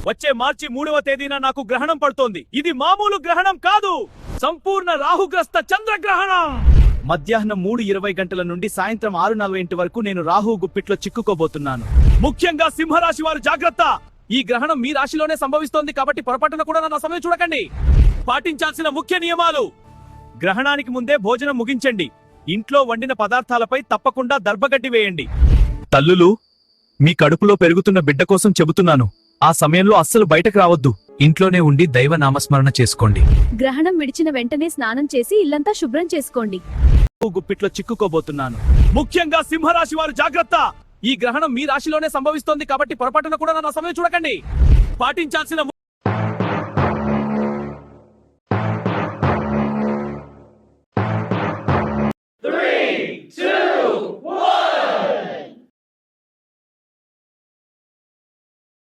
వచ్చే మార్చి 3వ తేదీన నాకు గ్రహణం పడుతోంది. ఇది మామూలు గ్రహణం కాదు, సంపూర్ణ రాహుగ్రస్త చంద్రగ్రహణం. మధ్యాహ్నం 3:20 గంటల నుండి సాయంత్రం 6:40 వరకు నేను రాహు గుప్పిట్లో చిక్కుకోబోతున్నాను. ముఖ్యంగా సింహరాశి వారు జాగ్రత్త. ఈ గ్రహణం మీ రాశిలోనే సంభవిస్తోంది కాబట్టి పొరపాటున కూడా నా సమయం చూడకండి. పాటించాల్సిన ముఖ్య నియమాలు: గ్రహణానికి ముందే భోజనం ముగించండి. ఇంట్లో వండిన పదార్థాలపై తప్పకుండా దర్భగడ్డి వేయండి. తల్లులు, మీ కడుపులో పెరుగుతున్న బిడ్డ కోసం చెబుతున్నాను, ఆ సమయంలో అస్సలు బయటకు రావద్దు. ఇంట్లోనే ఉండి దైవ నామస్మరణ చేసుకోండి. గ్రహణం విడిచిన వెంటనే స్నానం చేసి ఇల్లంతా శుభ్రం చేసుకోండి. గుప్పిట్లో చిక్కుకోబోతున్నాను. ముఖ్యంగా సింహరాశి వారు జాగ్రత్త. ఈ గ్రహణం మీ రాశిలోనే సంభవిస్తోంది కాబట్టి పొరపాటున కూడా నా సమయం చూడకండి. పాటించాల్సిన